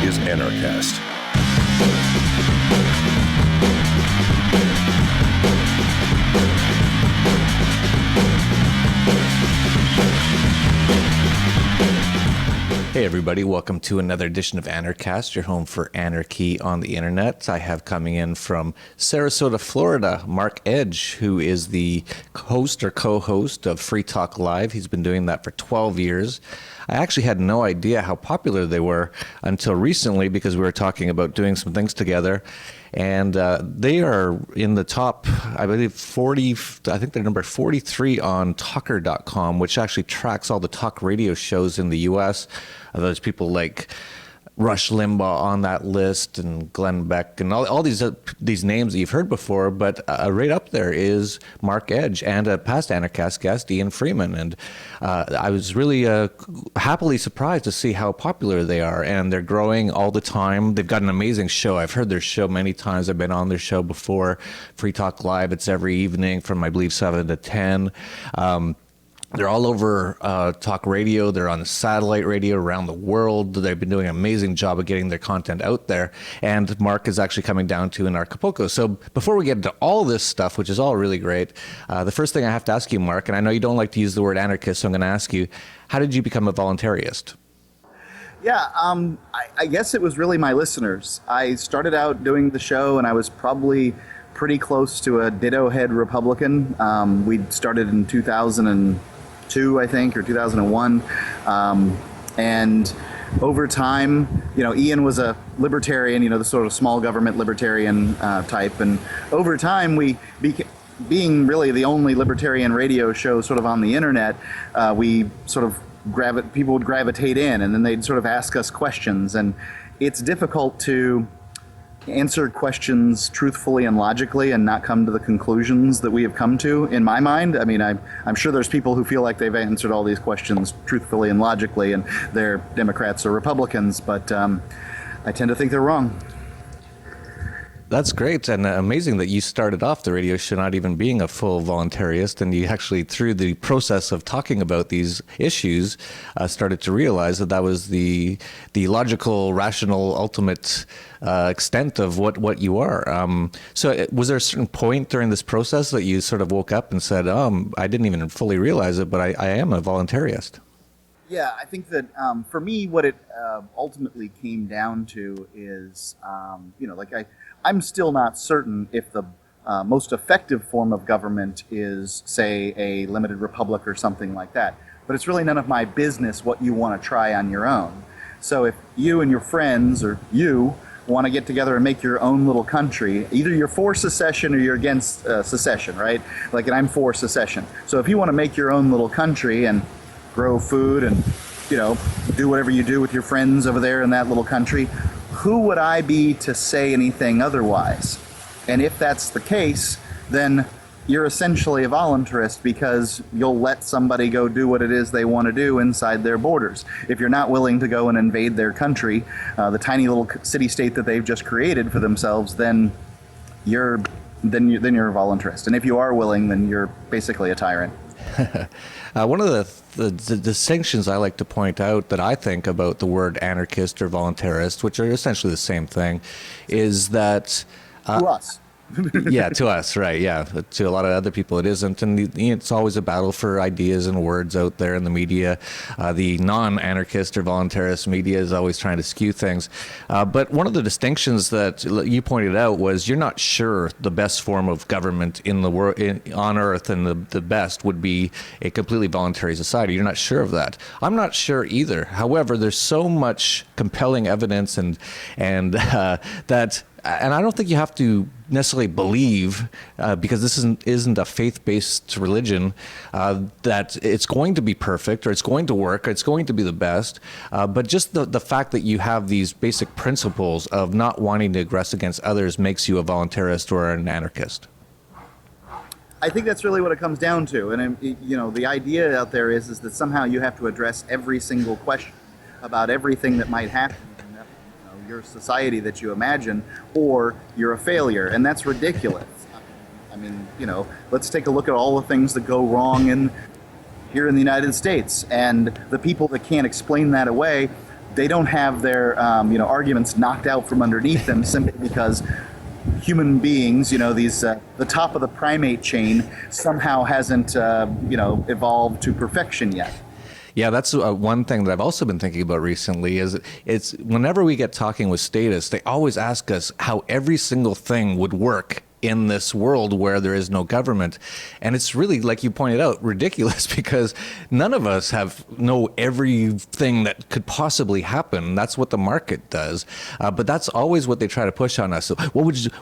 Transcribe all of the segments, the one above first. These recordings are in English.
is Anarchast. Hey everybody, welcome to another edition of Anarchast, your home for anarchy on the internet. I have coming in from Sarasota, Florida, Mark Edge, who is the host or co-host of Free Talk Live. He's been doing that for 12 years. I actually had no idea how popular they were until recently because we were talking about doing some things together. And they are in the top, I believe, 40, I think they're number 43 on talker.com, which actually tracks all the talk radio shows in the U.S. There's people like Rush Limbaugh on that list, and Glenn Beck, and all these names that you've heard before. But right up there is Mark Edge and a past Anarchast guest, Ian Freeman. And I was really happily surprised to see how popular they are, and they're growing all the time. They've got an amazing show. I've heard their show many times. I've been on their show before, Free Talk Live. It's every evening from, I believe, 7 to 10. They're all over talk radio. They're on satellite radio around the world. They've been doing an amazing job of getting their content out there. And Mark is actually coming down to Acapulco. So before we get into all this stuff, which is all really great, the first thing I have to ask you, Mark, and I know you don't like to use the word anarchist, so I'm going to ask you, how did you become a voluntarist? Yeah, I guess it was really my listeners. I started out doing the show, and I was probably pretty close to a ditto-head Republican. We started in 2002, I think, or 2001. And over time, Ian was a libertarian, the sort of small government libertarian type. And over time, we being really the only libertarian radio show sort of on the internet, we sort of people would gravitate in, and then they'd sort of ask us questions. And it's difficult to answer questions truthfully and logically and not come to the conclusions that we have come to, in my mind. I mean, I'm sure there's people who feel like they've answered all these questions truthfully and logically, and they're Democrats or Republicans, but I tend to think they're wrong. That's great, and amazing that you started off the radio show not even being a full voluntarist, and you actually, through the process of talking about these issues, started to realize that was the logical, rational, ultimate extent of what you are. So was there a certain point during this process that you sort of woke up and said, I didn't even fully realize it, but I am a voluntarist? Yeah, I think that for me, what it ultimately came down to is, I'm still not certain if the most effective form of government is, say, a limited republic or something like that. But it's really none of my business what you want to try on your own. So if you and your friends, or you, want to get together and make your own little country, either you're for secession or you're against secession, right? And I'm for secession. So if you want to make your own little country and grow food and, do whatever you do with your friends over there in that little country, who would I be to say anything otherwise? And if that's the case, then you're essentially a voluntarist, because you'll let somebody go do what it is they want to do inside their borders. If you're not willing to go and invade their country, the tiny little city-state that they've just created for themselves, then you're a voluntarist. And if you are willing, then you're basically a tyrant. One of the distinctions I like to point out that I think about the word anarchist or voluntarist, which are essentially the same thing, is that to us. Yeah, to us, right, yeah. But to a lot of other people it isn't, and it's always a battle for ideas and words out there in the media. The non-anarchist or voluntarist media is always trying to skew things. But one of the distinctions that you pointed out was you're not sure the best form of government in the world, on Earth, and the best would be a completely voluntary society. You're not sure of that. I'm not sure either. However, there's so much compelling evidence and that. And I don't think you have to necessarily believe, because this isn't a faith-based religion, that it's going to be perfect or it's going to work or it's going to be the best. But just the fact that you have these basic principles of not wanting to aggress against others makes you a voluntarist or an anarchist. I think that's really what it comes down to. And, the idea out there is that somehow you have to address every single question about everything that might happen your society that you imagine, or you're a failure, and that's ridiculous. I mean, let's take a look at all the things that go wrong here in the United States, and the people that can't explain that away they don't have their arguments knocked out from underneath them simply because human beings, these the top of the primate chain somehow hasn't evolved to perfection yet. Yeah, that's one thing that I've also been thinking about recently is it's whenever we get talking with statists, they always ask us how every single thing would work in this world where there is no government. And it's really, like you pointed out, ridiculous because none of us know everything that could possibly happen. That's what the market does. But that's always what they try to push on us. So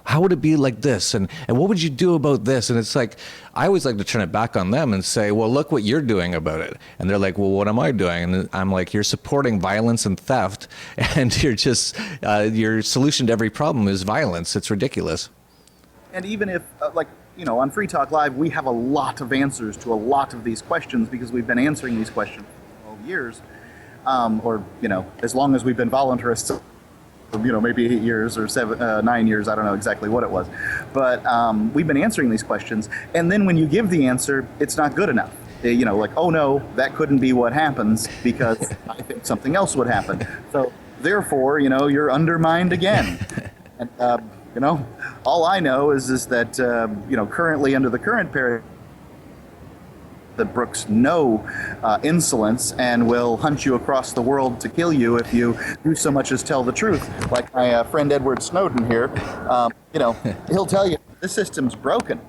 how would it be like this? And what would you do about this? And it's like, I always like to turn it back on them and say, well, look what you're doing about it. And they're like, well, what am I doing? And I'm like, you're supporting violence and theft. And you're just, your solution to every problem is violence. It's ridiculous. And even if, on Free Talk Live, we have a lot of answers to a lot of these questions because we've been answering these questions for 12 years, as long as we've been voluntarists, maybe 8 years or 9 years, I don't know exactly what it was. But we've been answering these questions, and then when you give the answer, it's not good enough. Oh no, that couldn't be what happens because I think something else would happen. So therefore, you're undermined again. And, all I know is that, currently under the current paradigm, that brooks no insolence and will hunt you across the world to kill you if you do so much as tell the truth. Like my friend Edward Snowden here, he'll tell you the system's broken.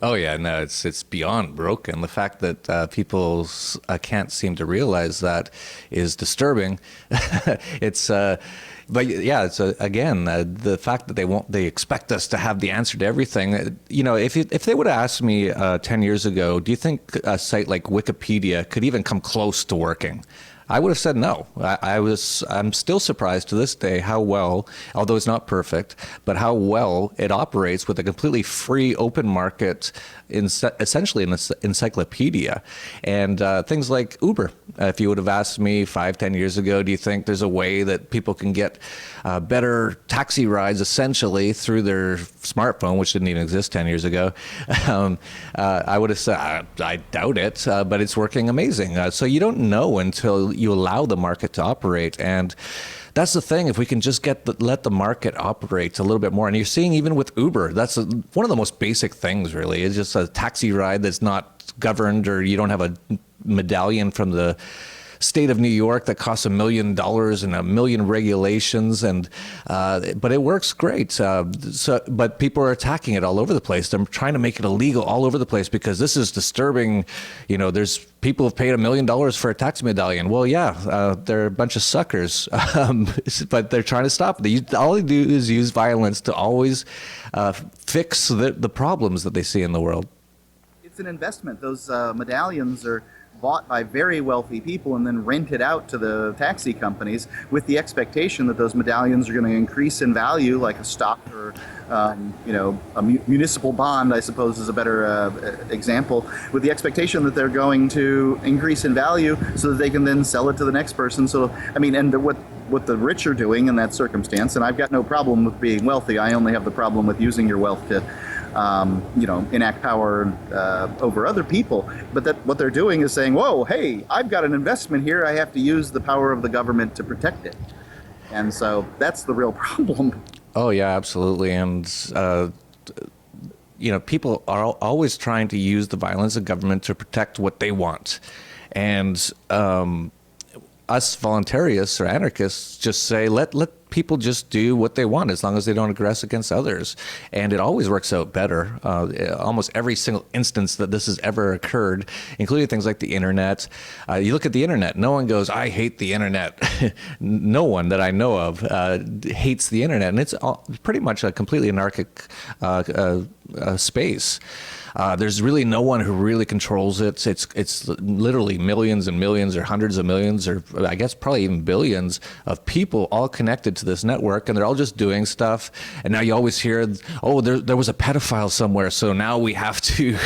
Oh yeah, no, it's beyond broken. The fact that people can't seem to realize that is disturbing. But yeah, it's again the fact that they expect us to have the answer to everything. If they would have asked me 10 years ago, do you think a site like Wikipedia could even come close to working? I would have said no. I'm still surprised to this day how well, although it's not perfect, but how well it operates with a completely free open market, essentially an encyclopedia. And things like Uber. If you would have asked me 5-10 years ago, do you think there's a way that people can get better taxi rides essentially through their smartphone, which didn't even exist 10 years ago? I would have said, I doubt it, but it's working amazing. So you don't know until you allow the market to operate. And that's the thing. If we can just let the market operate a little bit more, and you're seeing even with Uber, that's one of the most basic things, really. It's just a taxi ride that's not governed, or you don't have a medallion from the state of New York that costs $1 million and 1 million regulations, but it works great. But people are attacking it all over the place. They're trying to make it illegal all over the place because this is disturbing. There's people have paid $1 million for a taxi medallion. Well, yeah, they're a bunch of suckers, but they're trying to stop it. All they do is use violence to always fix the problems that they see in the world. It's an investment. Those medallions are bought by very wealthy people and then rented out to the taxi companies with the expectation that those medallions are going to increase in value, like a stock or a municipal bond, I suppose is a better example, with the expectation that they're going to increase in value so that they can then sell it to the next person. So, what the rich are doing in that circumstance, and I've got no problem with being wealthy, I only have the problem with using your wealth to enact power over other people. But what they're doing is saying, whoa, hey, I've got an investment here. I have to use the power of the government to protect it. And so that's the real problem. Oh, yeah, absolutely. And, people are always trying to use the violence of government to protect what they want. And us voluntarists or anarchists just say, let people just do what they want as long as they don't aggress against others. And it always works out better. Almost every single instance that this has ever occurred, including things like the internet. You look at the internet, no one goes, I hate the internet. No one that I know of hates the internet. And it's pretty much a completely anarchic space. There's really no one who really controls it. It's literally millions and millions or hundreds of millions or I guess probably even billions of people all connected to this network, and they're all just doing stuff. And now you always hear, oh, there was a pedophile somewhere, so now we have to,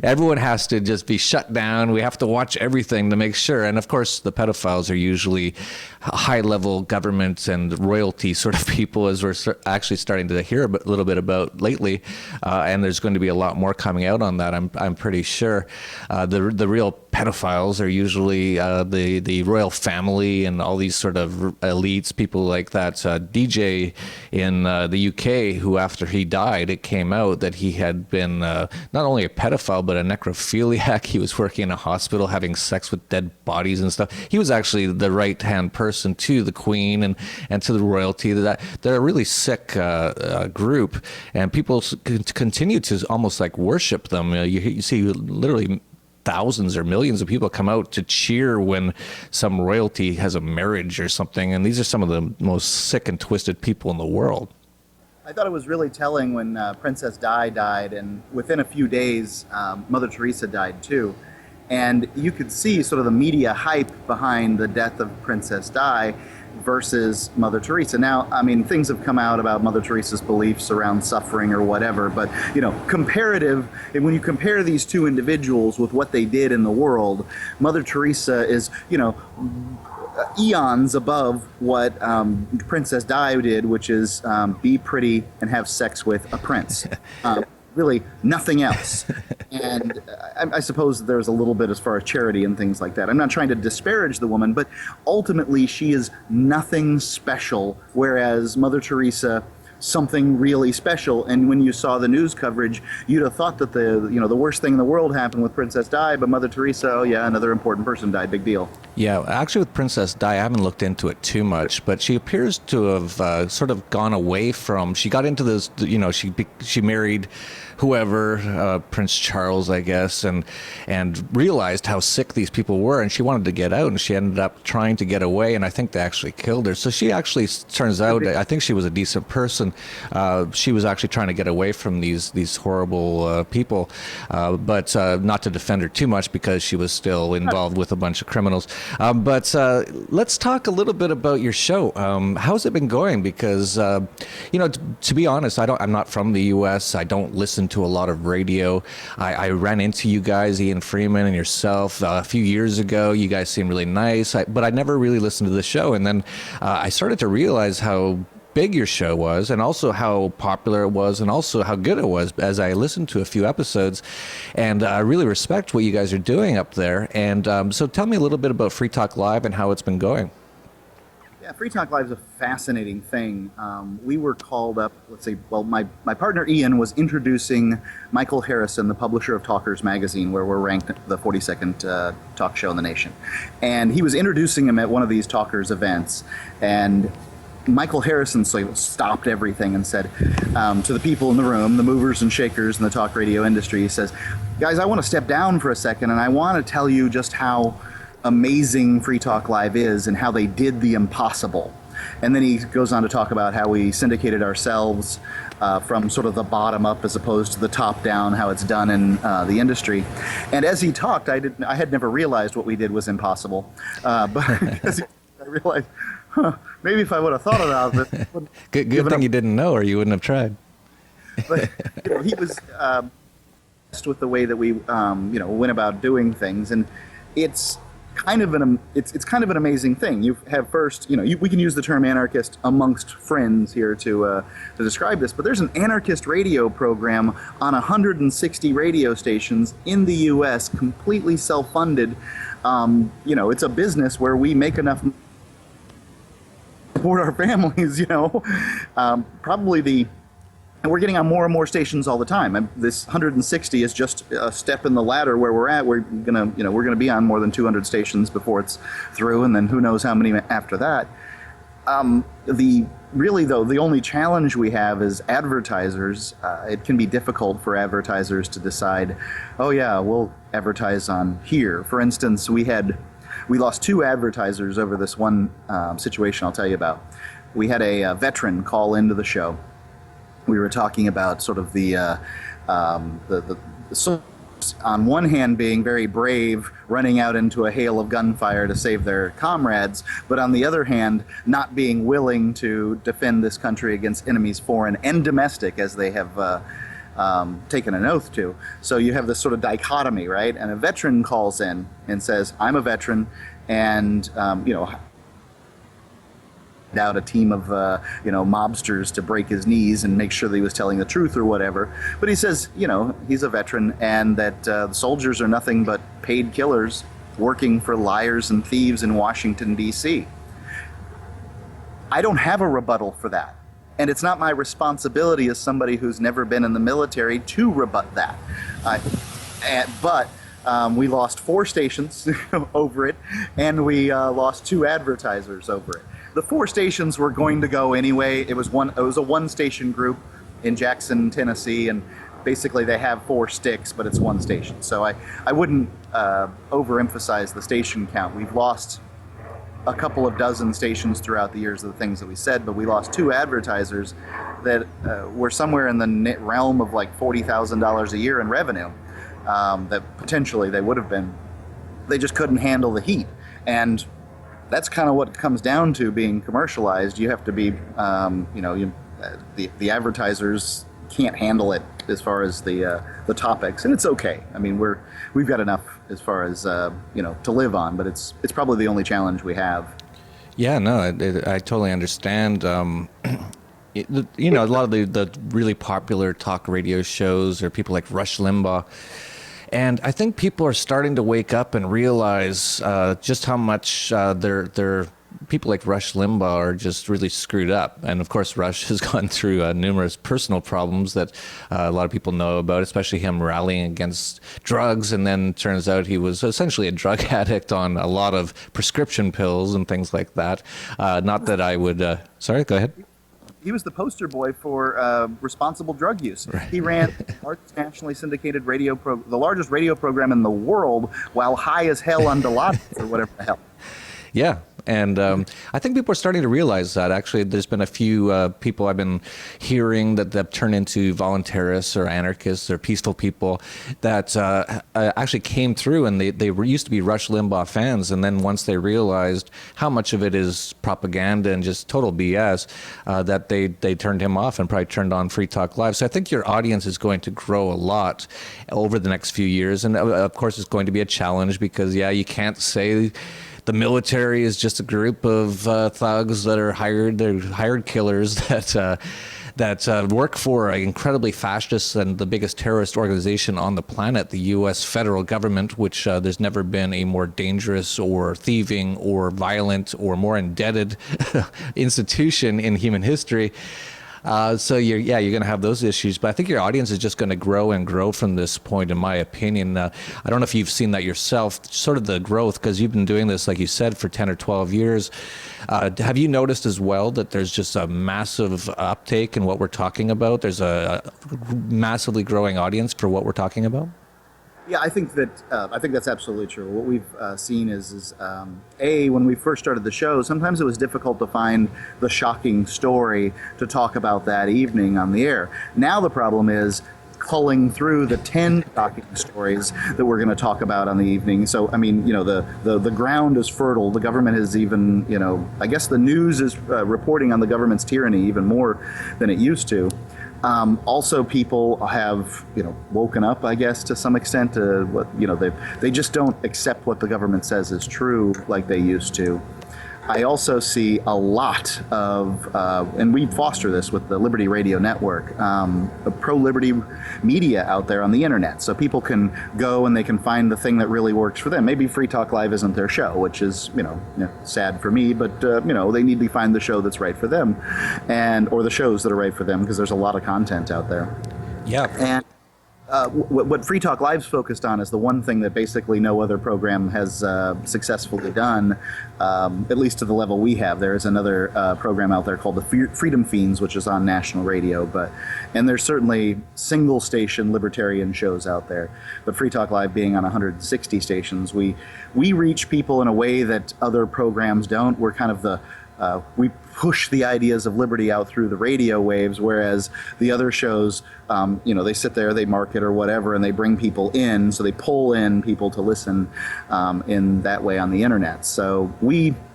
everyone has to just be shut down. We have to watch everything to make sure. And of course, the pedophiles are usually high-level government and royalty sort of people, as we're actually starting to hear a little bit about lately. And there's going to be a lot more coming out on that, I'm pretty sure. The real pedophiles are usually the royal family and all these sort of elites, people like that DJ in the UK, who after he died, it came out that he had been not only a pedophile, but a necrophiliac. He was working in a hospital having sex with dead bodies and stuff. He was actually the right-hand person to the Queen and to the royalty. They're a really sick group, and people continue to almost like worship them. You see literally thousands or millions of people come out to cheer when some royalty has a marriage or something, and these are some of the most sick and twisted people in the world. I thought it was really telling when Princess Di died, and within a few days, Mother Teresa died too. And you could see sort of the media hype behind the death of Princess Di versus Mother Teresa. Now, I mean, things have come out about Mother Teresa's beliefs around suffering or whatever, but, you know, comparative, and when you compare these two individuals with what they did in the world, Mother Teresa is, you know, eons above what Princess Di did, which is be pretty and have sex with a prince. Really nothing else. And I suppose there's a little bit as far as charity and things like that. I'm not trying to disparage the woman, but ultimately she is nothing special, whereas Mother Teresa, something really special. And when you saw the news coverage, you'd have thought that the worst thing in the world happened with Princess Di, but Mother Teresa, oh yeah, another important person died, big deal. Yeah, actually with Princess Di, I haven't looked into it too much, but she appears to have sort of gone away from, she got into this, you know, she married whoever, Prince Charles, I guess, and realized how sick these people were, and she wanted to get out, and she ended up trying to get away, and I think they actually killed her. So she actually, turns out, I think she was a decent person. She was actually trying to get away from these horrible people, but not to defend her too much because she was still involved with a bunch of criminals. But let's talk a little bit about your show. How's it been going? Because, you know, to be honest, I'm not from the U.S. I don't listen to a lot of radio. I ran into you guys, Ian Freeman and yourself, a few years ago. You guys seem really nice, but I never really listened to the show. And then I started to realize how big your show was, and also how popular it was, and also how good it was as I listened to a few episodes. And I really respect what you guys are doing up there. And so tell me a little bit about Free Talk Live and how it's been going. Yeah, Free Talk Live is a fascinating thing. We were called up, let's say, well, my partner Ian was introducing Michael Harrison, the publisher of Talkers magazine, where we're ranked the 42nd talk show in the nation. And he was introducing him at one of these Talkers events. And Michael Harrison stopped everything and said to the people in the room, the movers and shakers in the talk radio industry, he says, guys, I want to step down for a second, and I want to tell you just how amazing Free Talk Live is and how they did the impossible. And then he goes on to talk about how we syndicated ourselves from sort of the bottom up as opposed to the top down, how it's done in the industry. And as he talked, I had never realized what we did was impossible. But I realized, maybe if I would have thought about it. Good thing you didn't know, or you wouldn't have tried. But he was with the way that we went about doing things, and it's kind of an amazing thing. You have first, we can use the term anarchist amongst friends here to describe this, but there's an anarchist radio program on 160 radio stations in the U.S., completely self-funded. It's a business where we make enough to support our families, and we're getting on more and more stations all the time. This 160 is just a step in the ladder where we're at. We're gonna be on more than 200 stations before it's through, and then who knows how many after that. The only challenge we have is advertisers. It can be difficult for advertisers to decide, oh yeah, we'll advertise on here. For instance, we lost 2 advertisers over this one situation I'll tell you about. We had a veteran call into the show. We were talking about sort of the on one hand being very brave, running out into a hail of gunfire to save their comrades, but on the other hand, not being willing to defend this country against enemies foreign and domestic, as they have taken an oath to. So you have this sort of dichotomy, right? And a veteran calls in and says, I'm a veteran, and out a team of mobsters to break his knees and make sure that he was telling the truth or whatever. But he says, he's a veteran, and that the soldiers are nothing but paid killers working for liars and thieves in Washington, D.C. I don't have a rebuttal for that. And it's not my responsibility as somebody who's never been in the military to rebut that. But we lost 4 stations over it, and we lost 2 advertisers over it. The 4 stations were going to go anyway. It was a one-station group in Jackson, Tennessee, and basically they have 4 sticks, but it's 1 station. So I wouldn't overemphasize the station count. We've lost a couple of dozen stations throughout the years of the things that we said, but we lost 2 advertisers that were somewhere in the realm of like $40,000 a year in revenue that potentially they would have been. They just couldn't handle the heat. And that's kind of what it comes down to being commercialized. You have to be, the advertisers can't handle it as far as the topics, and it's okay. I mean, we've got enough as far as to live on, but it's probably the only challenge we have. Yeah, no, I totally understand. A lot of the really popular talk radio shows are people like Rush Limbaugh. And I think people are starting to wake up and realize just how much their people like Rush Limbaugh are just really screwed up. And of course, Rush has gone through numerous personal problems that a lot of people know about, especially him rallying against drugs. And then it turns out he was essentially a drug addict on a lot of prescription pills and things like that. Not that I would... sorry, go ahead. He was the poster boy for responsible drug use. Right. He ran the largest nationally syndicated the largest radio program in the world, while high as hell on Dilaudid or whatever the hell. Yeah. And I think people are starting to realize that. Actually, there's been a few people I've been hearing that have turned into voluntarists or anarchists or peaceful people that actually came through, and they used to be Rush Limbaugh fans. And then once they realized how much of it is propaganda and just total BS, that they turned him off and probably turned on Free Talk Live. So I think your audience is going to grow a lot over the next few years. And of course, it's going to be a challenge because, you can't say the military is just a group of thugs that are hired killers that work for an incredibly fascist and the biggest terrorist organization on the planet, the U.S. federal government, which there's never been a more dangerous or thieving or violent or more indebted institution in human history. So you're going to have those issues, but I think your audience is just going to grow and grow from this point, in my opinion. I don't know if you've seen that yourself, sort of the growth, because you've been doing this, like you said, for 10 or 12 years. Have you noticed as well that there's just a massive uptake in what we're talking about? There's a massively growing audience for what we're talking about? Yeah, I think that's absolutely true. What we've seen is when we first started the show, sometimes it was difficult to find the shocking story to talk about that evening on the air. Now the problem is culling through the 10 shocking stories that we're going to talk about on the evening. So, I mean, the ground is fertile. The government is even, I guess the news is reporting on the government's tyranny even more than it used to. Also, people have, woken up, I guess, to some extent to what, they just don't accept what the government says is true like they used to. I also see a lot of, and we foster this with the Liberty Radio Network, pro-liberty media out there on the internet. So people can go and they can find the thing that really works for them. Maybe Free Talk Live isn't their show, which is, sad for me, but, they need to find the show that's right for them, or the shows that are right for them, because there's a lot of content out there. Yeah. And what Free Talk Live's focused on is the one thing that basically no other program has successfully done, at least to the level we have. There is another program out there called the Freedom Fiends, which is on national radio, and there's certainly single station libertarian shows out there. But Free Talk Live being on 160 stations, we reach people in a way that other programs don't. We're kind of we push the ideas of liberty out through the radio waves, whereas the other shows, they sit there, they market or whatever, and they bring people in, so they pull in people to listen in that way on the internet. So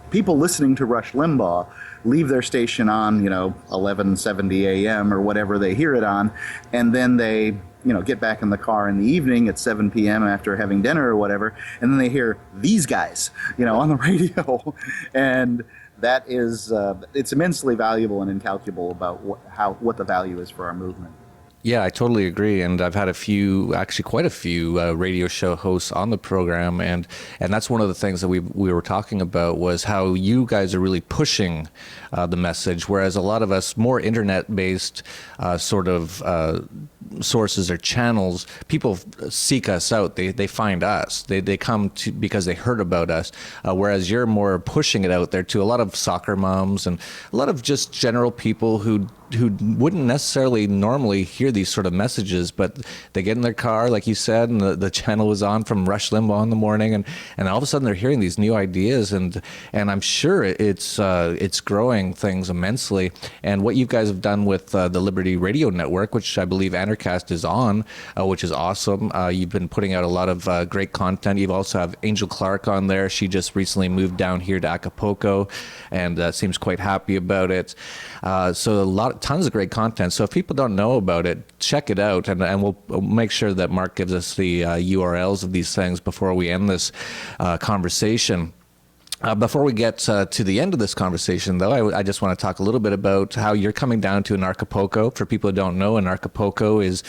people listening to Rush Limbaugh leave their station on, 11:70 a.m. or whatever they hear it on, and then they get back in the car in the evening at 7 p.m. after having dinner or whatever, and then they hear these guys, on the radio, and that is it's immensely valuable and incalculable about what the value is for our movement. Yeah, I totally agree. And I've had actually quite a few radio show hosts on the program. And that's one of the things that we were talking about was how you guys are really pushing the message, whereas a lot of us more internet-based sort of sources or channels, people seek us out. They find us. They come to because they heard about us, whereas you're more pushing it out there to a lot of soccer moms and a lot of just general people who wouldn't necessarily normally hear these sort of messages, but they get in their car, like you said, and the channel was on from Rush Limbaugh in the morning, and all of a sudden they're hearing these new ideas, and I'm sure it's growing things immensely. And what you guys have done with the Liberty Radio Network, which I believe Anarchast is on, which is awesome. You've been putting out a lot of great content. You also have Angel Clark on there. She just recently moved down here to Acapulco, and seems quite happy about it. So tons of great content. So if people don't know about it, check it out, and we'll make sure that Mark gives us the URLs of these things before we end this conversation. Before we get to the end of this conversation, though, I just want to talk a little bit about how you're coming down to Anarchapulco. For people who don't know, Anarchapulco is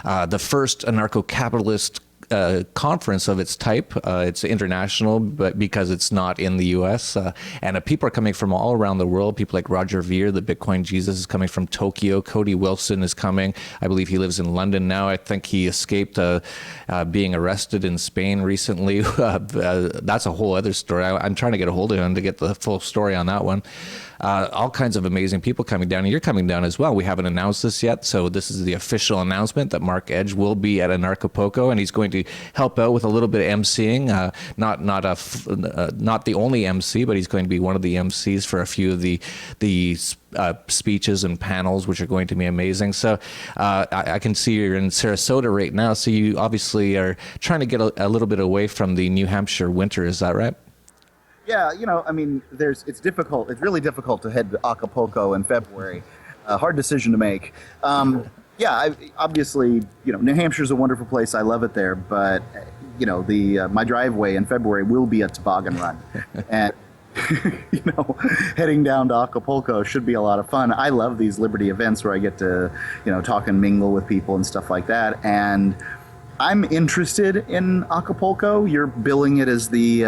the first anarcho-capitalist conference of its type. It's international, but because it's not in the U.S. And people are coming from all around the world. People like Roger Ver, the Bitcoin Jesus, is coming from Tokyo. Cody Wilson is coming. I believe he lives in London now. I think he escaped being arrested in Spain recently. That's a whole other story. I'm trying to get a hold of him to get the full story on that one. All kinds of amazing people coming down, and you're coming down as well. We haven't announced this yet, so this is the official announcement that Mark Edge will be at Anarchapulco, and he's going to help out with a little bit of emceeing. Not the only MC, but he's going to be one of the MCs for a few of the speeches and panels, which are going to be amazing. So I can see you're in Sarasota right now, so you obviously are trying to get a little bit away from the New Hampshire winter. Is that right? Yeah, I mean, it's difficult. It's really difficult to head to Acapulco in February. Hard decision to make. Yeah, obviously, New Hampshire's a wonderful place. I love it there, but my driveway in February will be a toboggan run, and heading down to Acapulco should be a lot of fun. I love these Liberty events where I get to talk and mingle with people and stuff like that, and I'm interested in Acapulco. You're billing it as the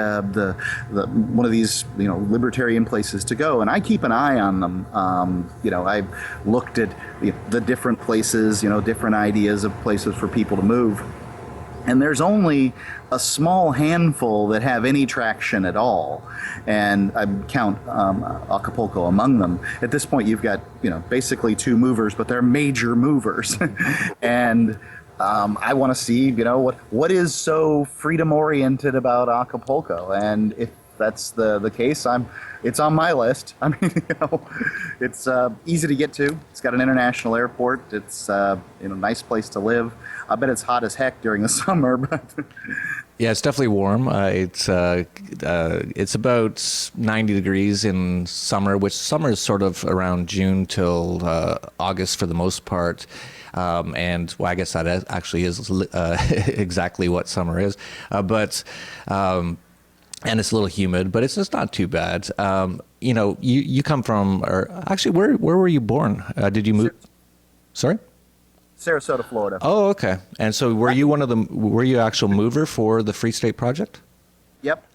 one of these libertarian places to go, and I keep an eye on them. I've looked at the different places, different ideas of places for people to move, and there's only a small handful that have any traction at all, and I count Acapulco among them. At this point, you've got basically two movers, but they're major movers, and I want to see, what is so freedom-oriented about Acapulco, and if that's the case, it's on my list. I mean, it's easy to get to. It's got an international airport. It's nice place to live. I bet it's hot as heck during the summer, but yeah, it's definitely warm. It's about 90 degrees in summer, which summer is sort of around June till August for the most part. And well, I guess that actually is exactly what summer is. And it's a little humid, but it's just not too bad. You come from, or actually, where were you born? Did you move? Sorry? Sarasota, Florida. Oh, okay. And so were you actual mover for the Free State Project? Yep.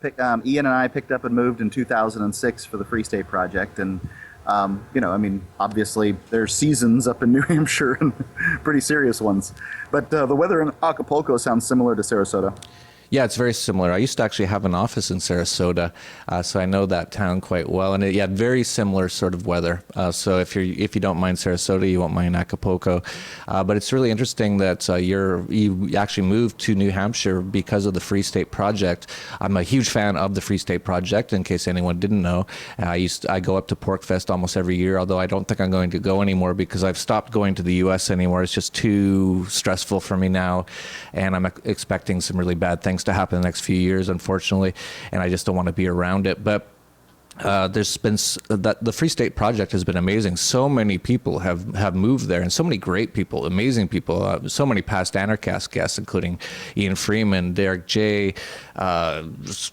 Ian and I picked up and moved in 2006 for the Free State Project, and obviously there's seasons up in New Hampshire and pretty serious ones. But the weather in Acapulco sounds similar to Sarasota. Yeah, it's very similar. I used to actually have an office in Sarasota, so I know that town quite well. And it had very similar sort of weather. So if you don't mind Sarasota, you won't mind Acapulco. But it's really interesting that you actually moved to New Hampshire because of the Free State Project. I'm a huge fan of the Free State Project, in case anyone didn't know. I go up to PorcFest almost every year, although I don't think I'm going to go anymore because I've stopped going to the U.S. anymore. It's just too stressful for me now, and I'm expecting some really bad things to happen in the next few years, unfortunately, and I just don't want to be around it. But there's been that the Free State Project has been amazing. So many people have moved there, and so many great people, amazing people. So many past Anarchast guests, including Ian Freeman, Derek J,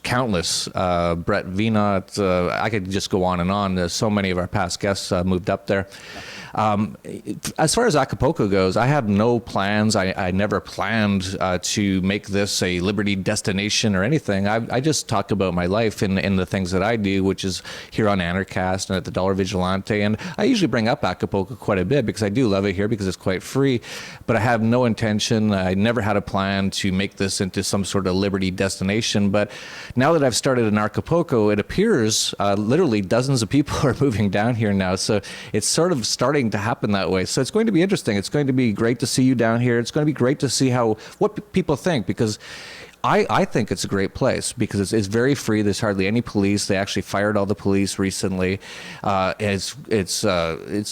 countless, Brett Vienot. I could just go on and on. There's so many of our past guests moved up there. As far as Acapulco goes, I have no plans. I never planned to make this a liberty destination or anything. I just talk about my life and the things that I do, which is here on Anarchast and at the Dollar Vigilante. And I usually bring up Acapulco quite a bit because I do love it here because it's quite free. But I have no intention. I never had a plan to make this into some sort of liberty destination. But now that I've started in Acapulco, it appears literally dozens of people are moving down here now. So it's sort of starting to happen that way. So it's going to be interesting. It's going to be great to see you down here. It's going to be great to see what people think, because I think it's a great place because it's very free. There's hardly any police. They actually fired all the police recently. It's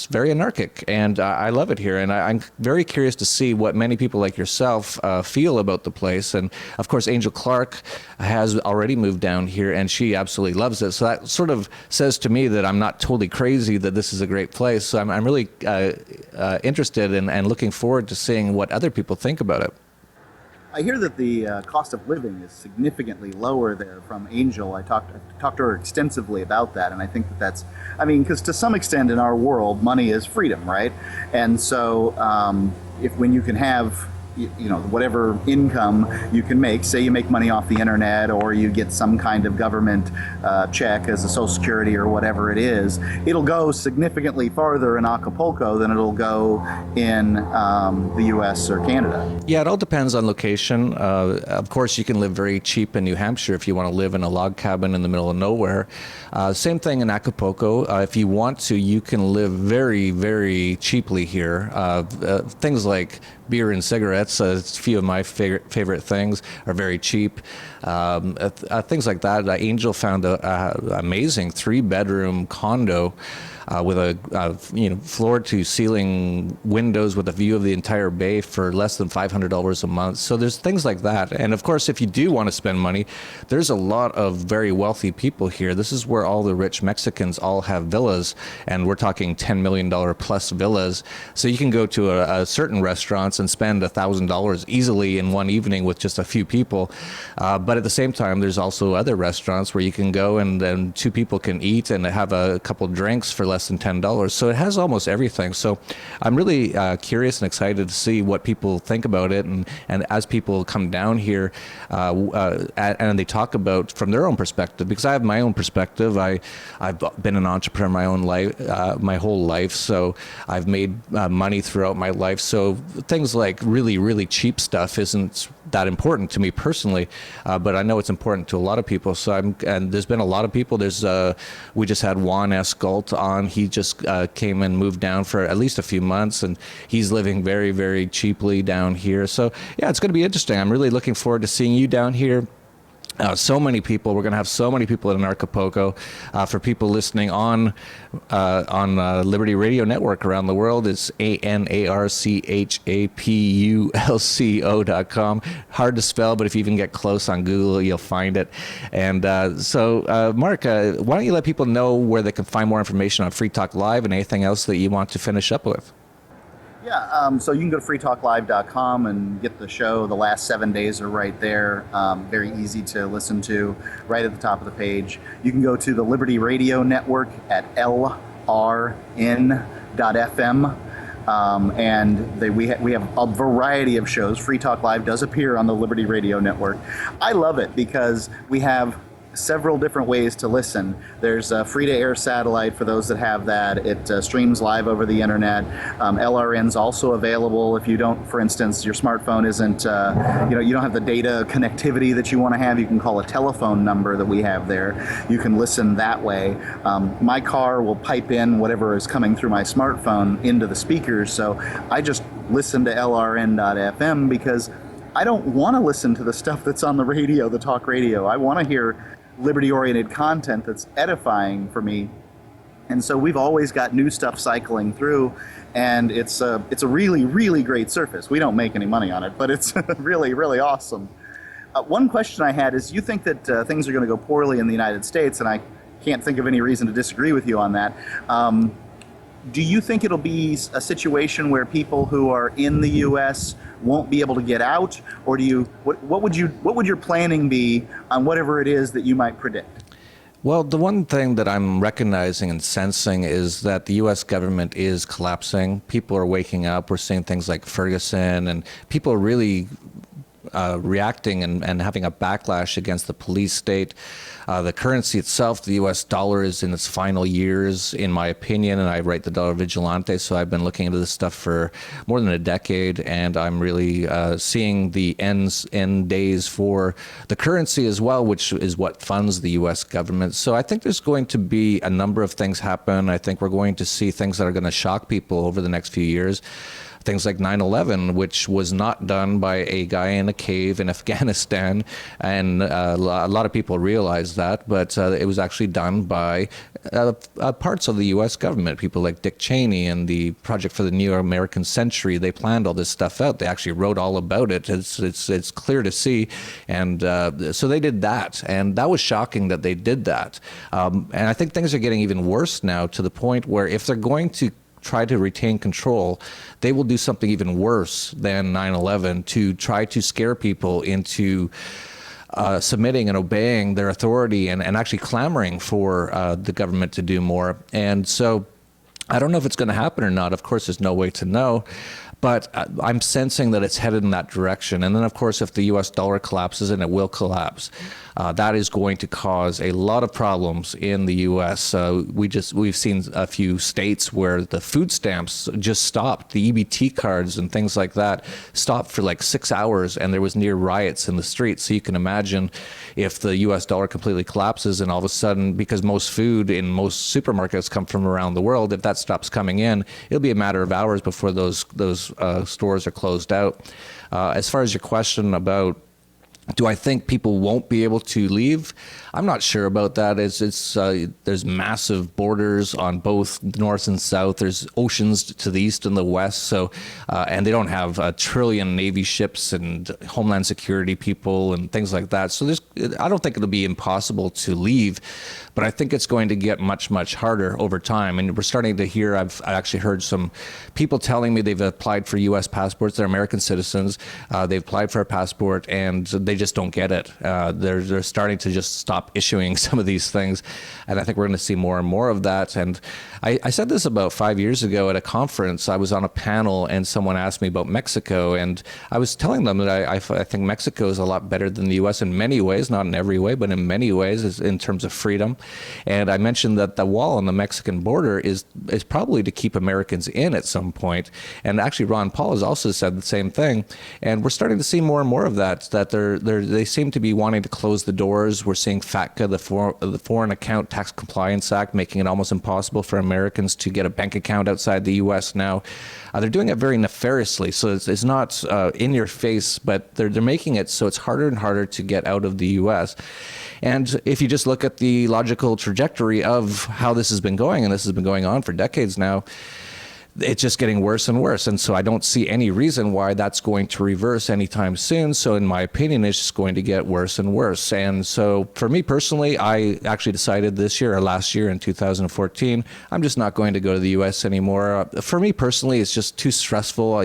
very anarchic, and I love it here. And I'm very curious to see what many people like yourself feel about the place. And of course, Angel Clark has already moved down here, and she absolutely loves it. So that sort of says to me that I'm not totally crazy, that this is a great place. So I'm really interested and looking forward to seeing what other people think about it. I hear that the cost of living is significantly lower there from Angel. I talked to her extensively about that, and I think that's, I mean, because to some extent in our world, money is freedom, right? And so when you can have, you know, whatever income you can make, say you make money off the internet or you get some kind of government check as a Social Security or whatever it is, it'll go significantly farther in Acapulco than it'll go in the US or Canada. Yeah, it all depends on location. Of course, you can live very cheap in New Hampshire if you want to live in a log cabin in the middle of nowhere. Same thing in Acapulco. If you want to, you can live very, very cheaply here. Things like beer and cigarettes, a few of my favorite things, are very cheap. Things like that. Angel found an amazing 3-bedroom condo with a floor-to-ceiling windows with a view of the entire bay for less than $500 a month. So there's things like that. And of course, if you do want to spend money, there's a lot of very wealthy people here. This is where all the rich Mexicans all have villas, and we're talking $10 million plus villas. So you can go to a certain restaurants and spend $1,000 easily in one evening with just a few people. But at the same time, there's also other restaurants where you can go and then 2 people can eat and have a couple drinks for less than $10. So it has almost everything. So I'm really curious and excited to see what people think about it. And as people come down here and they talk about from their own perspective, because I have my own perspective. I've been an entrepreneur my own life, my whole life. So I've made money throughout my life. So things like really, really cheap stuff isn't that important to me personally, but I know it's important to a lot of people. So and there's been a lot of people. We just had Juan Escalt on. He just came and moved down for at least a few months, and he's living very, very cheaply down here. So yeah, it's going to be interesting. I'm really looking forward to seeing you down here. So many people. We're going to have so many people at Anarchapulco. For people listening on Liberty Radio Network around the world, it's ANARCHAPULCO.com. Hard to spell, but if you even get close on Google, you'll find it. And so, Mark, why don't you let people know where they can find more information on Free Talk Live and anything else that you want to finish up with? Yeah, so you can go to freetalklive.com and get the show. The last 7 days are right there. Very easy to listen to, right at the top of the page. You can go to the Liberty Radio Network at lrn.fm. And we have a variety of shows. Free Talk Live does appear on the Liberty Radio Network. I love it because we have several different ways to listen. There's a free-to-air satellite for those that have that. It streams live over the internet. LRN's also available if you don't, for instance, your smartphone isn't, you don't have the data connectivity that you want to have. You can call a telephone number that we have there. You can listen that way. My car will pipe in whatever is coming through my smartphone into the speakers, so I just listen to LRN.FM because I don't want to listen to the stuff that's on the radio, the talk radio. I want to hear liberty-oriented content that's edifying for me. And so we've always got new stuff cycling through, and it's a really, really great service. We don't make any money on it, but it's really, really awesome. One question I had is, you think that things are going to go poorly in the United States, and I can't think of any reason to disagree with you on that. Do you think it'll be a situation where people who are in the U.S. won't be able to get out, or what would your planning be on whatever it is that you might predict? Well, the one thing that I'm recognizing and sensing is that the U.S. government is collapsing. People are waking up. We're seeing things like Ferguson, and people are really reacting and having a backlash against the police state. The currency itself, the U.S. dollar, is in its final years, in my opinion, and I write the Dollar Vigilante, so I've been looking into this stuff for more than a decade, and I'm really seeing the end days for the currency as well, which is what funds the U.S. government. So I think there's going to be a number of things happen. I think we're going to see things that are going to shock people over the next few years. Things like 9/11, which was not done by a guy in a cave in Afghanistan, and a lot of people realize that, but it was actually done by parts of the U.S. government, people like Dick Cheney and the Project for the New American Century. They planned all this stuff out. They actually wrote all about it. It's clear to see, and so they did that, and that was shocking that they did that. And I think things are getting even worse now, to the point where if they're going to try to retain control, they will do something even worse than 9/11 to try to scare people into submitting and obeying their authority and actually clamoring for the government to do more. And so I don't know if it's going to happen or not. Of course, there's no way to know. But I'm sensing that it's headed in that direction. And then, of course, if the U.S. dollar collapses, and it will collapse, that is going to cause a lot of problems in the U.S. We've seen a few states where the food stamps just stopped, the EBT cards and things like that stopped for like 6 hours, and there was near riots in the streets. So you can imagine if the U.S. dollar completely collapses, and all of a sudden, because most food in most supermarkets come from around the world, if that stops coming in, it'll be a matter of hours before those stores are closed out. As far as your question about, do I think people won't be able to leave? I'm not sure about that. There's massive borders on both north and south. There's oceans to the east and the west. So, and they don't have a trillion Navy ships and Homeland Security people and things like that. So I don't think it'll be impossible to leave, but I think it's going to get much, much harder over time. And we're starting to hear, I actually heard some people telling me they've applied for U.S. passports. They're American citizens. They've applied for a passport and they just don't get it. They're starting to just stop issuing some of these things. And I think we're going to see more and more of that. And I said this about 5 years ago at a conference. I was on a panel and someone asked me about Mexico. And I was telling them that I think Mexico is a lot better than the U.S. in many ways, not in every way, but in many ways in terms of freedom. And I mentioned that the wall on the Mexican border is probably to keep Americans in at some point. And actually, Ron Paul has also said the same thing. And we're starting to see more and more of that they seem to be wanting to close the doors. We're seeing FATCA, the Foreign Account Tax Compliance Act, making it almost impossible for Americans to get a bank account outside the U.S. now. They're doing it very nefariously, so it's not in your face, but they're making it so it's harder and harder to get out of the U.S. And if you just look at the logical trajectory of how this has been going, and this has been going on for decades now, it's just getting worse and worse. And so I don't see any reason why that's going to reverse anytime soon. So in my opinion, it's just going to get worse and worse. And so for me personally, I actually decided this year or last year in 2014, I'm just not going to go to the U.S. anymore. For me personally, it's just too stressful.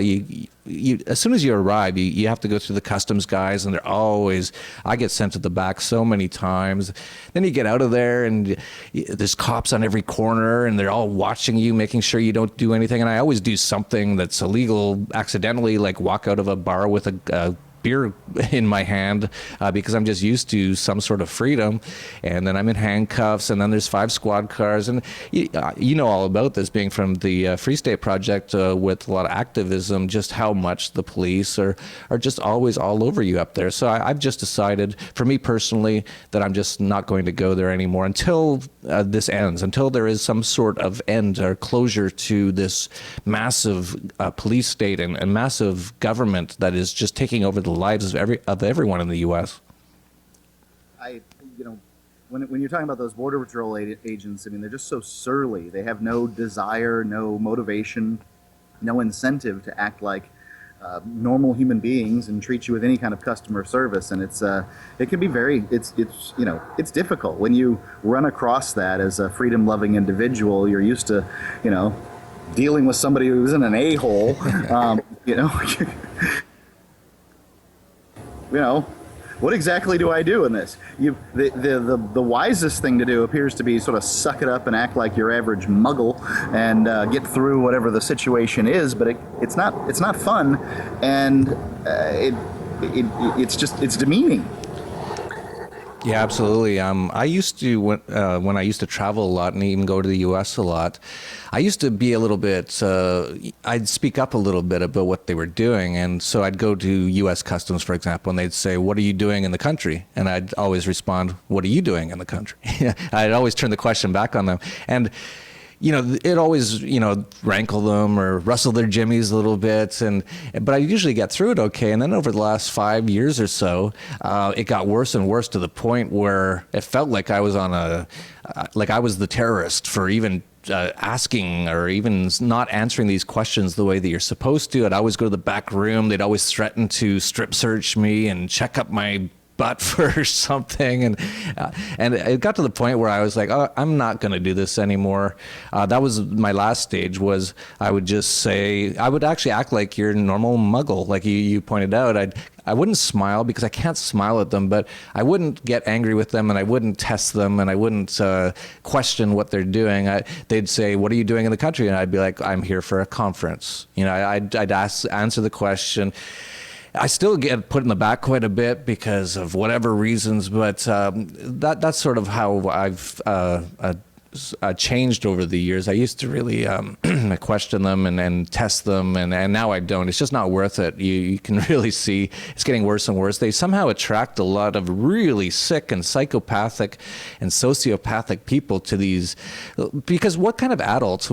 As soon as you arrive, you have to go through the customs guys, and I get sent to the back so many times. Then you get out of there, and there's cops on every corner, and they're all watching you, making sure you don't do anything. And I always do something that's illegal accidentally, like walk out of a bar with a beer in my hand because I'm just used to some sort of freedom. And then I'm in handcuffs, and then there's 5 squad cars. And you know all about this, being from the Free State Project with a lot of activism, just how much the police are just always all over you up there. So I've just decided, for me personally, that I'm just not going to go there anymore until this ends, until there is some sort of end or closure to this massive police state and massive government that is just taking over the lives of everyone in the U.S. When you're talking about those Border Patrol agents, I mean, they're just so surly. They have no desire, no motivation, no incentive to act like normal human beings and treat you with any kind of customer service. And it can be it's difficult when you run across that as a freedom-loving individual. You're used to, dealing with somebody who isn't an a-hole. What exactly do I do in this? The wisest thing to do appears to be sort of suck it up and act like your average muggle and get through whatever the situation is. But it's not fun, and it's demeaning. Yeah, absolutely. I used to, when I used to travel a lot and even go to the U.S. a lot, I used to be a little bit, I'd speak up a little bit about what they were doing. And so I'd go to U.S. Customs, for example, and they'd say, "What are you doing in the country?" And I'd always respond, "What are you doing in the country?" I'd always turn the question back on them. And it always, rankle them or rustle their jimmies a little bit. But I usually get through it okay. And then over the last 5 years or so, it got worse and worse to the point where it felt like I was like I was the terrorist for even asking or even not answering these questions the way that you're supposed to. I'd always go to the back room. They'd always threaten to strip search me and check up my butt for something, and it got to the point where I was like, "Oh, I'm not going to do this anymore." That was my last stage. Was I would just say, I would actually act like your normal muggle, like you pointed out. I wouldn't smile because I can't smile at them, but I wouldn't get angry with them, and I wouldn't test them, and I wouldn't question what they're doing. They'd say, "What are you doing in the country?" And I'd be like, "I'm here for a conference." I'd answer the question. I still get put in the back quite a bit because of whatever reasons, but that's sort of how I've changed over the years. I used to really question them and test them, and now I don't. It's just not worth it. You can really see it's getting worse and worse. They somehow attract a lot of really sick and psychopathic and sociopathic people to these, because what kind of adults,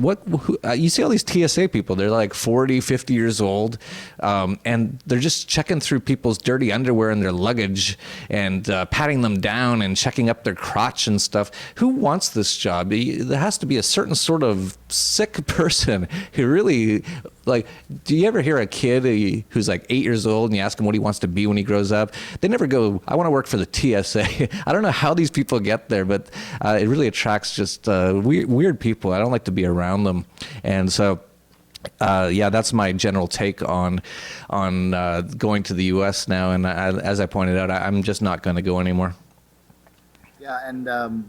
you see all these TSA people, they're like 40, 50 years old, and they're just checking through people's dirty underwear and their luggage and patting them down and checking up their crotch and stuff. Who wants this job? There has to be a certain sort of sick person who really, like, do you ever hear a kid who's like 8 years old and you ask him what he wants to be when he grows up? They never go, "I want to work for the TSA." I don't know how these people get there, but it really attracts just weird people. I don't like to be around them. And so that's my general take on going to the U.S. now. And as I pointed out, I'm just not going to go anymore. Yeah, and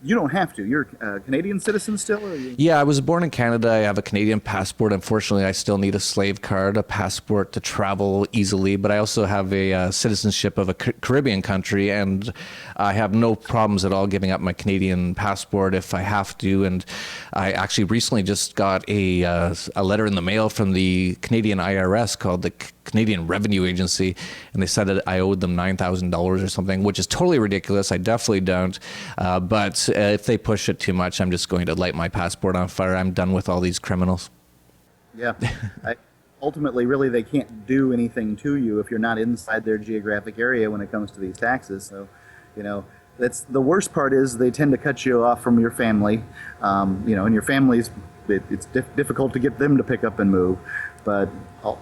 you don't have to. You're a Canadian citizen still? Or Yeah, I was born in Canada. I have a Canadian passport. Unfortunately, I still need a slave card, a passport to travel easily. But I also have a citizenship of a Caribbean country, and I have no problems at all giving up my Canadian passport if I have to. And I actually recently just got a letter in the mail from the Canadian IRS called the Canadian Revenue Agency, and they said that I owed them $9,000 or something, which is totally ridiculous. I definitely don't. But if they push it too much, I'm just going to light my passport on fire. I'm done with all these criminals. Yeah. Ultimately, really, they can't do anything to you if you're not inside their geographic area when it comes to these taxes. So, that's the worst part is they tend to cut you off from your family. And your family's, it's difficult to get them to pick up and move. But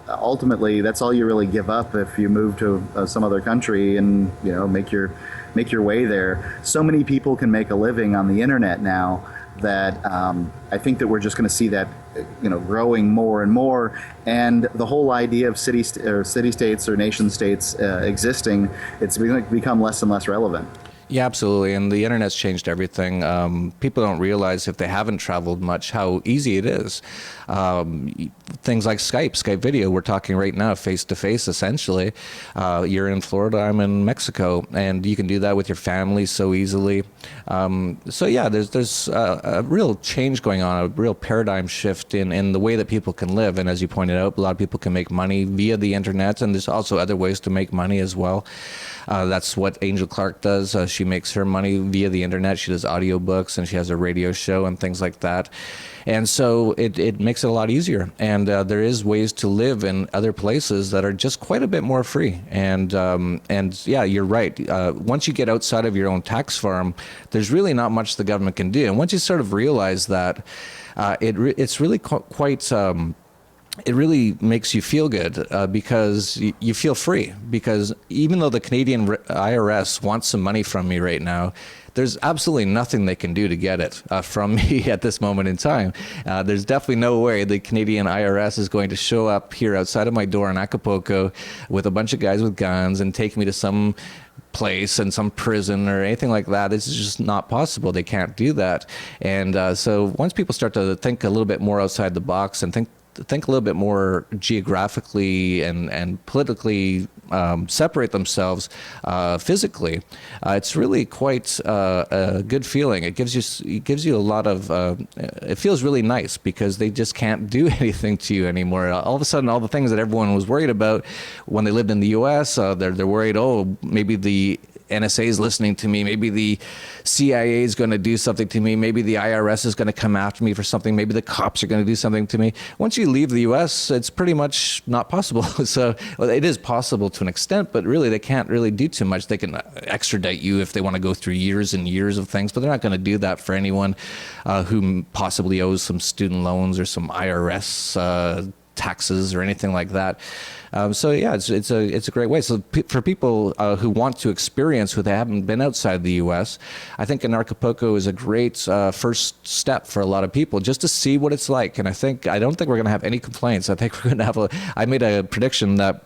ultimately, that's all you really give up if you move to some other country and make your way there. So many people can make a living on the internet now that I think that we're just going to see that growing more and more. And the whole idea of city states or nation states existing, it's going to become less and less relevant. Yeah, absolutely. And the internet's changed everything. People don't realize, if they haven't traveled much, how easy it is. Things like Skype video, we're talking right now face to face, essentially. You're in Florida, I'm in Mexico, and you can do that with your family so easily. There's a real change going on, a real paradigm shift in the way that people can live. And as you pointed out, a lot of people can make money via the internet, and there's also other ways to make money as well. That's what Angel Clark does. She makes her money via the internet. She does audiobooks, and she has a radio show and things like that. And so it makes it a lot easier. And there is ways to live in other places that are just quite a bit more free. And yeah, you're right. Once you get outside of your own tax farm, there's really not much the government can do. And once you sort of realize that, it's really quite it really makes you feel good because you feel free. Because even though the Canadian IRS wants some money from me right now, there's absolutely nothing they can do to get it from me at this moment in time. There's definitely no way the Canadian IRS is going to show up here outside of my door in Acapulco with a bunch of guys with guns and take me to some place and some prison or anything like that. It's just not possible. They can't do that. And so once people start to think a little bit more outside the box and think a little bit more geographically and politically, separate themselves physically, it's really quite a good feeling. It gives you a lot of it feels really nice because they just can't do anything to you anymore. All of a sudden, all the things that everyone was worried about when they lived in the U.S., they're worried, oh, maybe the NSA is listening to me. Maybe the CIA is going to do something to me. Maybe the IRS is going to come after me for something. Maybe the cops are going to do something to me. Once you leave the U.S., it's pretty much not possible. So well, it is possible to an extent, but really they can't really do too much. They can extradite you if they want to go through years and years of things, but they're not going to do that for anyone who possibly owes some student loans or some IRS taxes or anything like that. So yeah, it's a great way. So for people who want to experience who they haven't been outside the U.S., I think Anarchapulco is a great first step for a lot of people just to see what it's like. And I don't think we're going to have any complaints. I think we're going to have I made a prediction that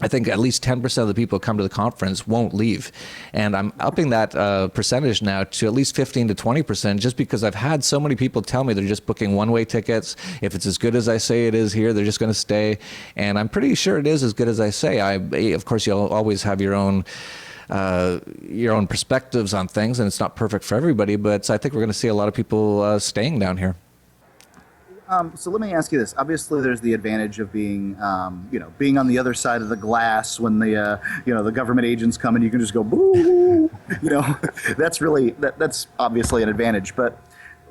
I think at least 10% of the people who come to the conference won't leave. And I'm upping that percentage now to at least 15 to 20%, just because I've had so many people tell me they're just booking one-way tickets. If it's as good as I say it is here, they're just going to stay. And I'm pretty sure it is as good as I say. Of course, you'll always have your own perspectives on things, and it's not perfect for everybody, but I think we're going to see a lot of people staying down here. So let me ask you this. Obviously, there's the advantage of being, being on the other side of the glass when the government agents come and you can just go, boo, that's obviously an advantage. But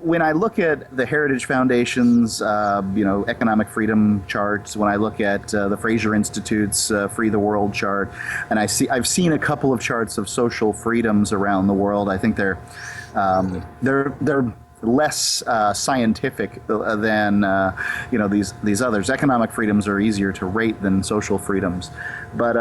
when I look at the Heritage Foundation's, economic freedom charts, when I look at the Fraser Institute's Free the World chart, and I've seen a couple of charts of social freedoms around the world. I think they're less scientific than these others. Economic freedoms are easier to rate than social freedoms, but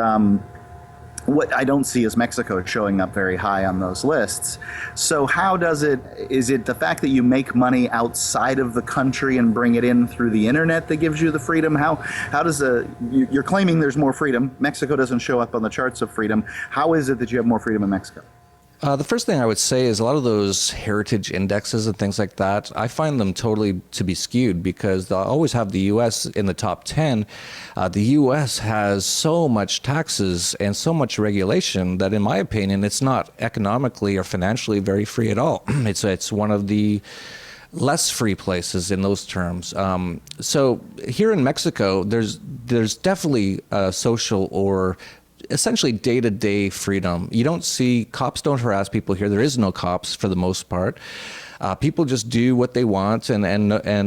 what I don't see is Mexico showing up very high on those lists. So is it the fact that you make money outside of the country and bring it in through the internet that gives you the freedom? How does you're claiming there's more freedom. Mexico doesn't show up on the charts of freedom. How is it that you have more freedom in Mexico? The first thing I would say is a lot of those heritage indexes and things like that, I find them totally to be skewed because they'll always have the U.S. in the top 10. The U.S. has so much taxes and so much regulation that, in my opinion, it's not economically or financially very free at all. It's one of the less free places in those terms. So here in Mexico, there's definitely social or essentially day-to-day freedom. You don't see cops don't harass people here. There is no cops for the most part. People just do what they want, and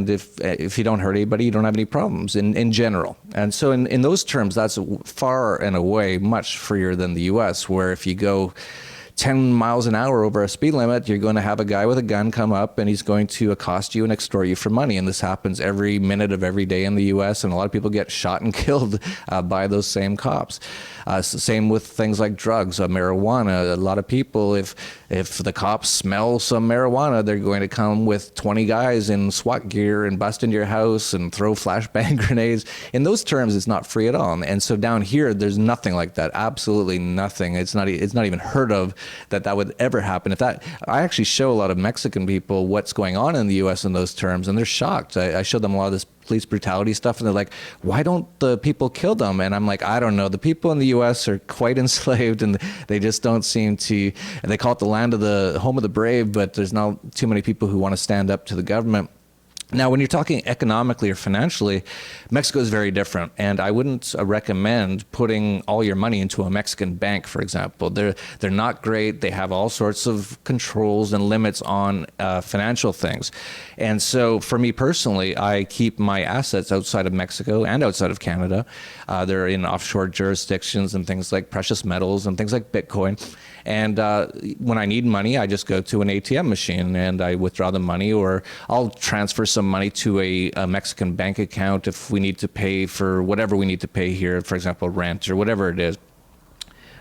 if you don't hurt anybody, you don't have any problems in general. And so in those terms, that's far and away much freer than the U.S., where if you go 10 miles an hour over a speed limit, you're going to have a guy with a gun come up and he's going to accost you and extort you for money. And this happens every minute of every day in the U.S. And a lot of people get shot and killed by those same cops. Same with things like drugs, marijuana. A lot of people, if the cops smell some marijuana, they're going to come with 20 guys in SWAT gear and bust into your house and throw flashbang grenades. In those terms, it's not free at all. And so down here, there's nothing like that. Absolutely nothing. It's not even heard of that would ever happen. I actually show a lot of Mexican people what's going on in the U.S. in those terms, and they're shocked. I show them a lot of this police brutality stuff, and they're like, why don't the people kill them? And I'm like, I don't know. The people in the U.S. are quite enslaved, and they just don't seem to, and they call it the home of the brave, but there's not too many people who want to stand up to the government. Now, when you're talking economically or financially, Mexico is very different, and I wouldn't recommend putting all your money into a Mexican bank, for example. They're not great. They have all sorts of controls and limits on financial things. And so for me personally, I keep my assets outside of Mexico and outside of Canada. They're in offshore jurisdictions and things like precious metals and things like Bitcoin. And when I need money, I just go to an ATM machine and I withdraw the money, or I'll transfer some money to a Mexican bank account if we need to pay for whatever we need to pay here, for example, rent or whatever it is.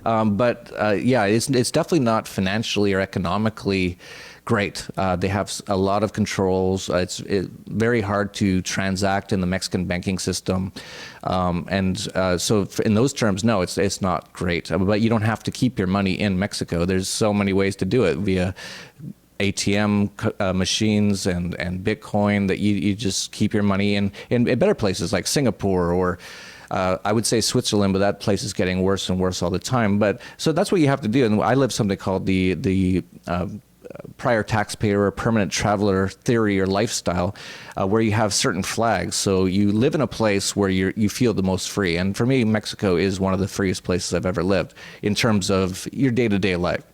But yeah, it's definitely not financially or economically great. They have a lot of controls. It's very hard to transact in the Mexican banking system. So in those terms, no, it's not great. But you don't have to keep your money in Mexico. There's so many ways to do it via ATM machines and Bitcoin, that you just keep your money in better places like Singapore or I would say Switzerland, but that place is getting worse and worse all the time. But so that's what you have to do. And I live something called the prior taxpayer or permanent traveler theory or lifestyle, where you have certain flags. So you live in a place where you feel the most free. And for me, Mexico is one of the freest places I've ever lived in terms of your day-to-day life.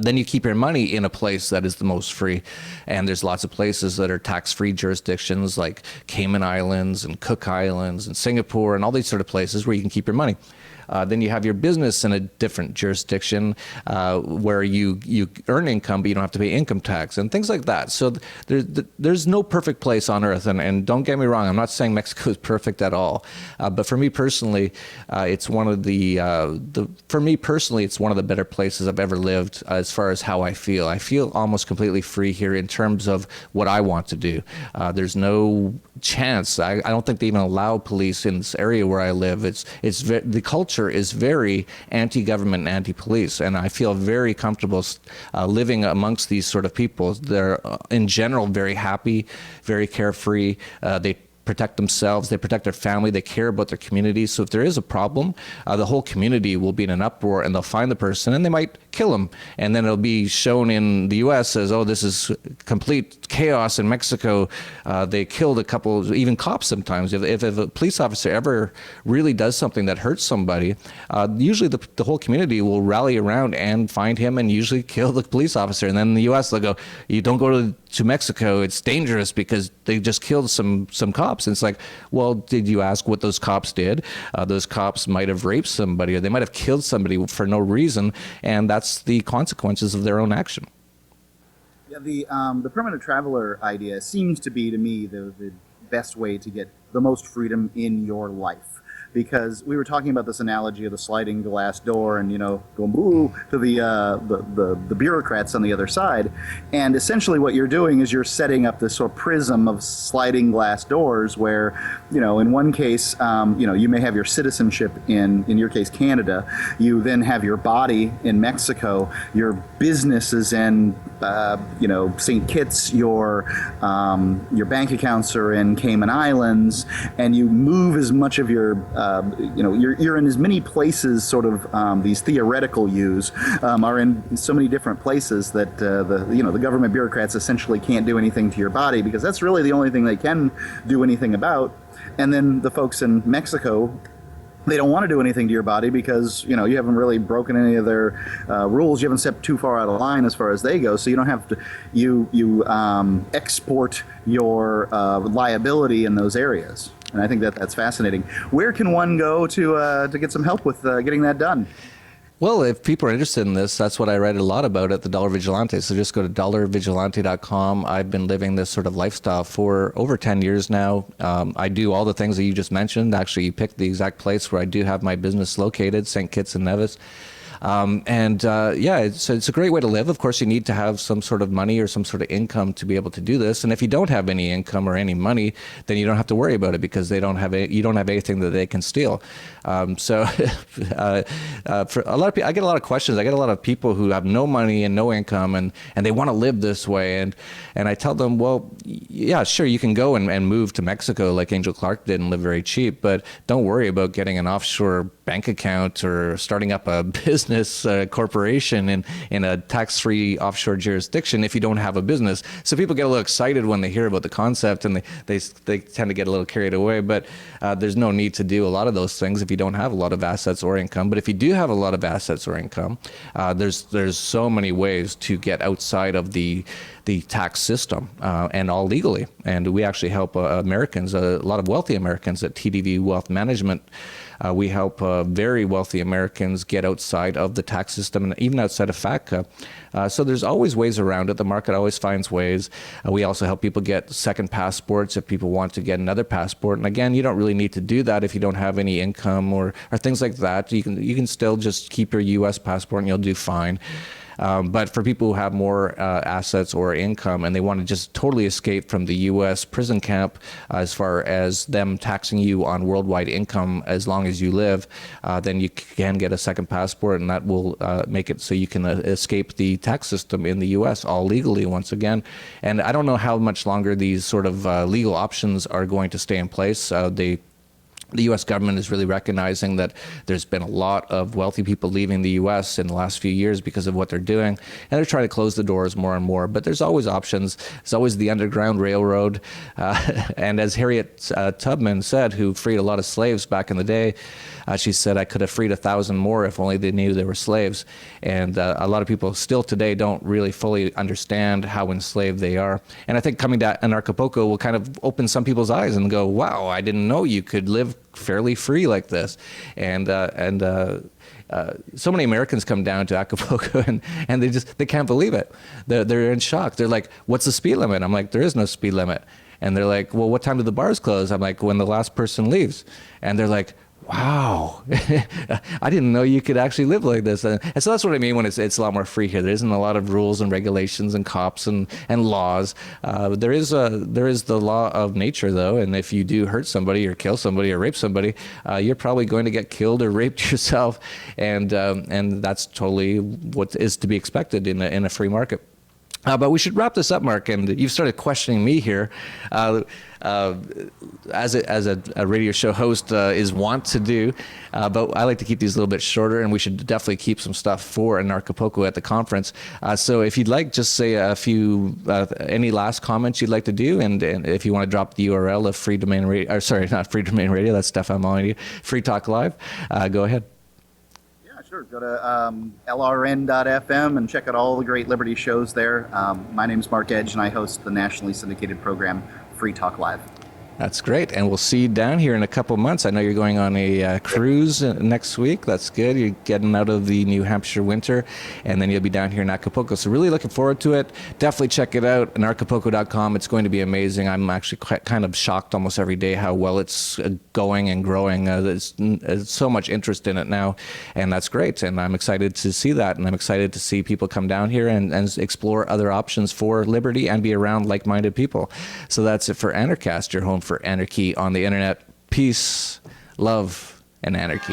Then you keep your money in a place that is the most free. And there's lots of places that are tax-free jurisdictions like Cayman Islands and Cook Islands and Singapore and all these sort of places where you can keep your money. Then you have your business in a different jurisdiction where you earn income, but you don't have to pay income tax and things like that. So there's no perfect place on earth. And don't get me wrong, I'm not saying Mexico is perfect at all. But for me personally, it's one of it's one of the better places I've ever lived as far as how I feel. I feel almost completely free here in terms of what I want to do. There's no chance. I don't think they even allow police in this area where I live. The culture is very anti-government and anti-police, and I feel very comfortable living amongst these sort of people. They're in general very happy, very carefree. They protect themselves, they protect their family, they care about their community. So if there is a problem, the whole community will be in an uproar and they'll find the person and they might kill him. And then it'll be shown in the US as, oh, this is complete chaos in Mexico. They killed a couple, even cops sometimes. If a police officer ever really does something that hurts somebody, usually the whole community will rally around and find him and usually kill the police officer. And then in the US, they'll go, you don't go to Mexico, it's dangerous because they just killed some cops. And it's like, well, did you ask what those cops did? Those cops might have raped somebody or they might have killed somebody for no reason, and that's the consequences of their own action. Yeah, the permanent traveler idea seems to be, to me, the best way to get the most freedom in your life. Because we were talking about this analogy of the sliding glass door and, going boo to the bureaucrats on the other side. And essentially what you're doing is you're setting up this sort of prism of sliding glass doors where, in one case, you may have your citizenship in your case, Canada. You then have your body in Mexico. Your business is in, St. Kitts. Your bank accounts are in Cayman Islands. And you move as much of your you're in as many places, sort of these theoretical yous are in so many different places that the government bureaucrats essentially can't do anything to your body because that's really the only thing they can do anything about. And then the folks in Mexico, they don't want to do anything to your body because you haven't really broken any of their rules. You haven't stepped too far out of line as far as they go. So you don't have to you export your liability in those areas. And I think that's fascinating. Where can one go to get some help with getting that done? Well, if people are interested in this, that's what I write a lot about at the Dollar Vigilante. So just go to dollarvigilante.com. I've been living this sort of lifestyle for over 10 years now. I do all the things that you just mentioned. Actually, you picked the exact place where I do have my business located, St. Kitts and Nevis. It's a great way to live. Of course, you need to have some sort of money or some sort of income to be able to do this. And if you don't have any income or any money, then you don't have to worry about it because you don't have anything that they can steal. For a lot of people, I get a lot of questions. I get a lot of people who have no money and no income and they want to live this way. And I tell them, well, yeah, sure, you can go and move to Mexico like Angel Clark did and live very cheap, but don't worry about getting an offshore bank account or starting up a business corporation in a tax-free offshore jurisdiction if you don't have a business. So people get a little excited when they hear about the concept and they tend to get a little carried away, but there's no need to do a lot of those things if you don't have a lot of assets or income. But if you do have a lot of assets or income, there's so many ways to get outside of the tax system and all legally. And we actually help Americans, a lot of wealthy Americans at TDV Wealth Management. We help very wealthy Americans get outside of the tax system and even outside of FATCA. So there's always ways around it. The market always finds ways. We also help people get second passports if people want to get another passport. And again, you don't really need to do that if you don't have any income or things like that. You can still just keep your U.S. passport and you'll do fine. But for people who have more assets or income and they want to just totally escape from the U.S. prison camp as far as them taxing you on worldwide income as long as you live, then you can get a second passport, and that will make it so you can escape the tax system in the U.S. all legally once again. And I don't know how much longer these sort of legal options are going to stay in place. The U.S. government is really recognizing that there's been a lot of wealthy people leaving the U.S. in the last few years because of what they're doing, and they're trying to close the doors more and more. But there's always options. There's always the Underground Railroad. And as Harriet Tubman said, who freed a lot of slaves back in the day, she said, I could have freed 1,000 more if only they knew they were slaves. And a lot of people still today don't really fully understand how enslaved they are. And I think coming to Anarchapulco will kind of open some people's eyes and go, wow, I didn't know you could live fairly free like this. And so many Americans come down to Acapulco and they can't believe it. They're in shock. They're like, what's the speed limit? I'm like, there is no speed limit. And they're like, well, what time do the bars close? I'm like, when the last person leaves. And they're like, wow, I didn't know you could actually live like this. And so that's what I mean when it's a lot more free here. There isn't a lot of rules and regulations and cops and laws. There is the law of nature, though, and if you do hurt somebody or kill somebody or rape somebody, you're probably going to get killed or raped yourself, and that's totally what is to be expected in a free market. But we should wrap this up, Mark, and you've started questioning me here. As a radio show host is wont to do, but I like to keep these a little bit shorter, and we should definitely keep some stuff for Anarchapulco at the conference. So if you'd like, just say a few, any last comments you'd like to do, and if you want to drop the URL of Free Domain Radio, or sorry, not Free Domain Radio, that's stuff I'm on, Free Talk Live, go ahead. Sure. Go to lrn.fm and check out all the great Liberty shows there. My name's Mark Edge, and I host the nationally syndicated program Free Talk Live. That's great. And we'll see you down here in a couple months. I know you're going on a cruise next week. That's good. You're getting out of the New Hampshire winter, and then you'll be down here in Acapulco. So really looking forward to it. Definitely check it out, anarchapulco.com. It's going to be amazing. I'm actually kind of shocked almost every day how well it's going and growing. There's so much interest in it now, and that's great. And I'm excited to see that, and I'm excited to see people come down here and explore other options for liberty and be around like-minded people. So that's it for Anarchast, your home for anarchy on the internet. Peace, love, and anarchy.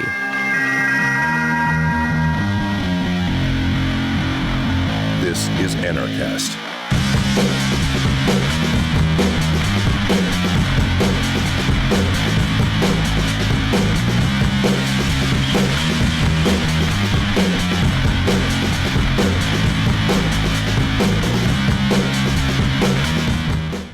This is Anarchast.